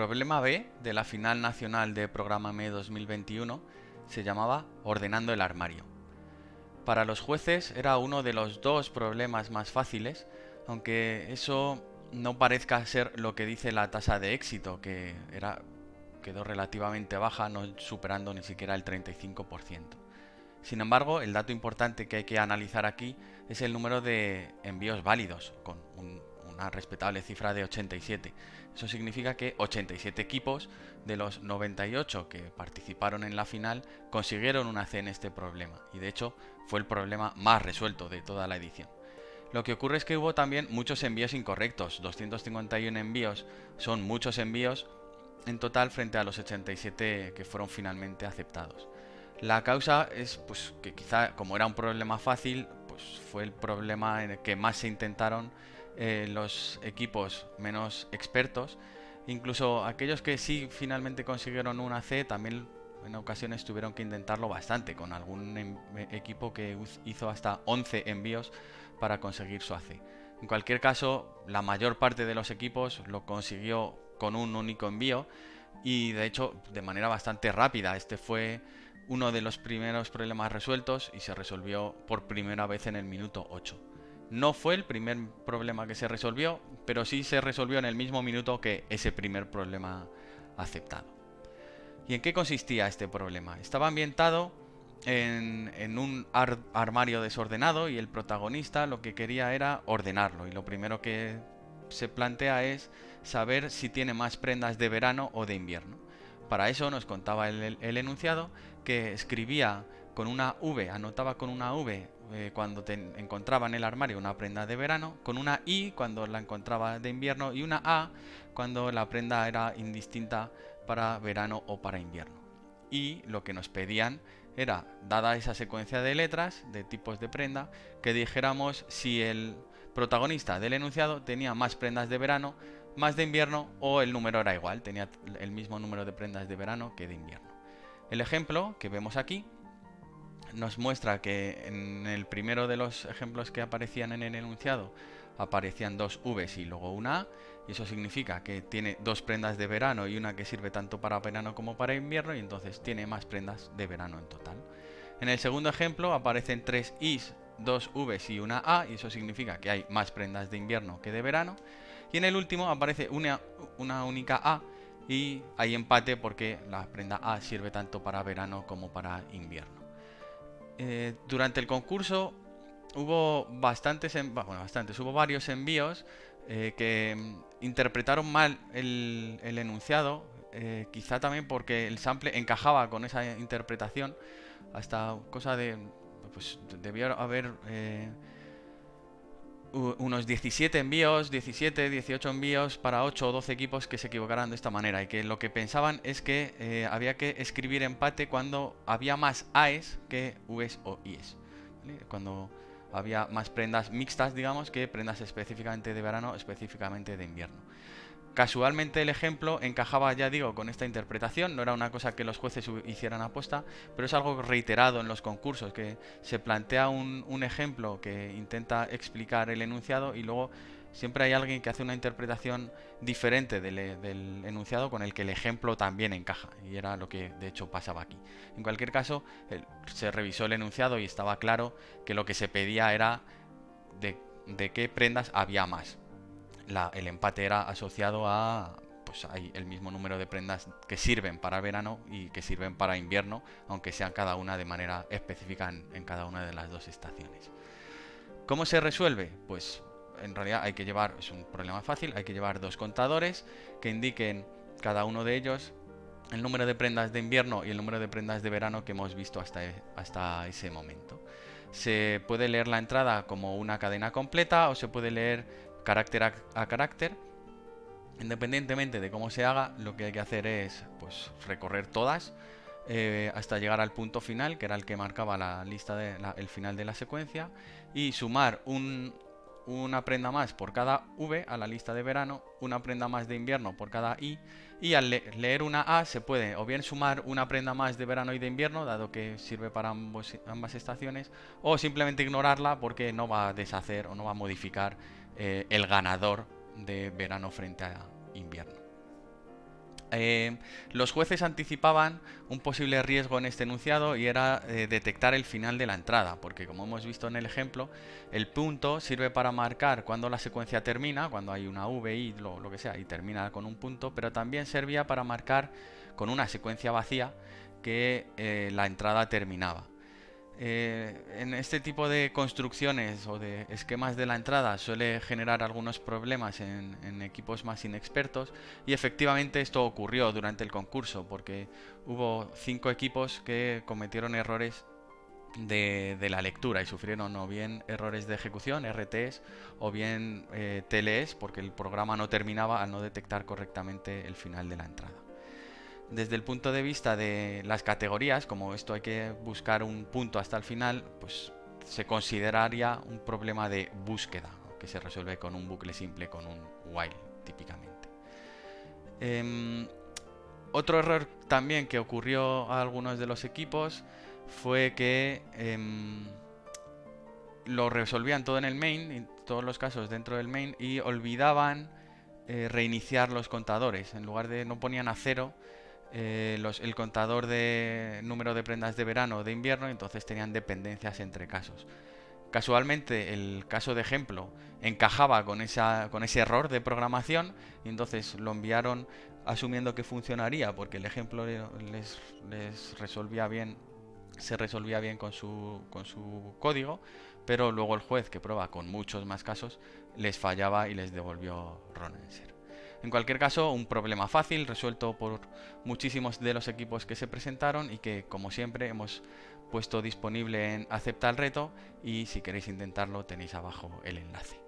problema B de la final nacional de Prográmame 2021 se llamaba Ordenando el armario. Para los jueces era uno de los dos problemas más fáciles, aunque eso no parezca ser lo que dice la tasa de éxito, quedó relativamente baja, no superando ni siquiera el 35%. Sin embargo, el dato importante que hay que analizar aquí es el número de envíos válidos, con una respetable cifra de 87. Eso significa que 87 equipos de los 98 que participaron en la final consiguieron una C en este problema, y de hecho fue el problema más resuelto de toda la edición. Lo que ocurre es que hubo también muchos envíos incorrectos. 251 envíos son muchos envíos en total frente a los 87 que fueron finalmente aceptados. La causa es pues que quizá como era un problema fácil, pues fue el problema en el que más se intentaron los equipos menos expertos. Incluso aquellos que sí finalmente consiguieron una C también en ocasiones tuvieron que intentarlo bastante, con algún equipo que hizo hasta 11 envíos para conseguir su AC. En cualquier caso, la mayor parte de los equipos lo consiguió con un único envío, y de hecho de manera bastante rápida. Este fue uno de los primeros problemas resueltos y se resolvió por primera vez en el minuto 8. No fue el primer problema que se resolvió, pero sí se resolvió en el mismo minuto que ese primer problema aceptado. ¿Y en qué consistía este problema? Estaba ambientado en un armario desordenado, y el protagonista lo que quería era ordenarlo, y lo primero que se plantea es saber si tiene más prendas de verano o de invierno. Para eso nos contaba el enunciado que escribía con una V, anotaba con una V cuando encontraba en el armario una prenda de verano, con una I cuando la encontraba de invierno y una A cuando la prenda era indistinta para verano o para invierno. Y lo que nos pedían era, dada esa secuencia de letras, de tipos de prenda, que dijéramos si el protagonista del enunciado tenía más prendas de verano, más de invierno, o el número era igual, tenía el mismo número de prendas de verano que de invierno. El ejemplo que vemos aquí nos muestra que en el primero de los ejemplos que aparecían en el enunciado aparecían dos Vs y luego una A, y eso significa que tiene dos prendas de verano y una que sirve tanto para verano como para invierno, y entonces tiene más prendas de verano en total. En el segundo ejemplo aparecen tres Is, dos Vs y una A, y eso significa que hay más prendas de invierno que de verano. Y en el último aparece una única A, y hay empate porque la prenda A sirve tanto para verano como para invierno. Durante el concurso hubo hubo varios envíos que interpretaron mal el enunciado, quizá también porque el sample encajaba con esa interpretación, hasta cosa de, pues debió haber unos 17 envíos, 17, 18 envíos para 8 o 12 equipos que se equivocaran de esta manera, y que lo que pensaban es que había que escribir empate cuando había más AES que Vs o Is, ¿vale? Cuando había más prendas mixtas, digamos, que prendas específicamente de verano, específicamente de invierno. Casualmente el ejemplo encajaba, ya digo, con esta interpretación, no era una cosa que los jueces hicieran aposta, pero es algo reiterado en los concursos, que se plantea un ejemplo que intenta explicar el enunciado y luego siempre hay alguien que hace una interpretación diferente del enunciado con el que el ejemplo también encaja, y era lo que de hecho pasaba aquí. En cualquier caso, se revisó el enunciado y estaba claro que lo que se pedía era de qué prendas había más. El empate era asociado a, pues hay el mismo número de prendas que sirven para verano y que sirven para invierno, aunque sean cada una de manera específica en cada una de las dos estaciones. ¿Cómo se resuelve? Pues en realidad es un problema fácil, hay que llevar dos contadores que indiquen cada uno de ellos el número de prendas de invierno y el número de prendas de verano que hemos visto hasta ese momento. Se puede leer la entrada como una cadena completa o se puede leer carácter a carácter. Independientemente de cómo se haga, lo que hay que hacer es pues recorrer todas hasta llegar al punto final, que era el que marcaba el final de la secuencia, y sumar una prenda más por cada V a la lista de verano, una prenda más de invierno por cada I, y al leer una A se puede o bien sumar una prenda más de verano y de invierno, dado que sirve para ambas estaciones, o simplemente ignorarla porque no va a deshacer o no va a modificar el ganador de verano frente a invierno. Los jueces anticipaban un posible riesgo en este enunciado y era detectar el final de la entrada, porque como hemos visto en el ejemplo, el punto sirve para marcar cuando la secuencia termina, cuando hay una V, I, lo que sea, y termina con un punto, pero también servía para marcar con una secuencia vacía que la entrada terminaba. En este tipo de construcciones o de esquemas de la entrada suele generar algunos problemas en equipos más inexpertos, y efectivamente esto ocurrió durante el concurso porque hubo 5 equipos que cometieron errores de la lectura y sufrieron o bien errores de ejecución, RTs, o bien TLS, porque el programa no terminaba al no detectar correctamente el final de la entrada. Desde el punto de vista de las categorías, como esto hay que buscar un punto hasta el final, pues se consideraría un problema de búsqueda, ¿no?, que se resuelve con un bucle simple, con un while, típicamente. Otro error también que ocurrió a algunos de los equipos fue que lo resolvían todo en el main, en todos los casos dentro del main, y olvidaban reiniciar los contadores. En lugar de, no ponían a 0 el contador de número de prendas de verano o de invierno, y entonces tenían dependencias entre casos. Casualmente el caso de ejemplo encajaba con ese error de programación, y entonces lo enviaron asumiendo que funcionaría porque el ejemplo les resolvía bien, se resolvía bien con su código, pero luego el juez, que prueba con muchos más casos, les fallaba y les devolvió Run Answer. En cualquier caso, un problema fácil, resuelto por muchísimos de los equipos que se presentaron y que, como siempre, hemos puesto disponible en Acepta el reto, y si queréis intentarlo tenéis abajo el enlace.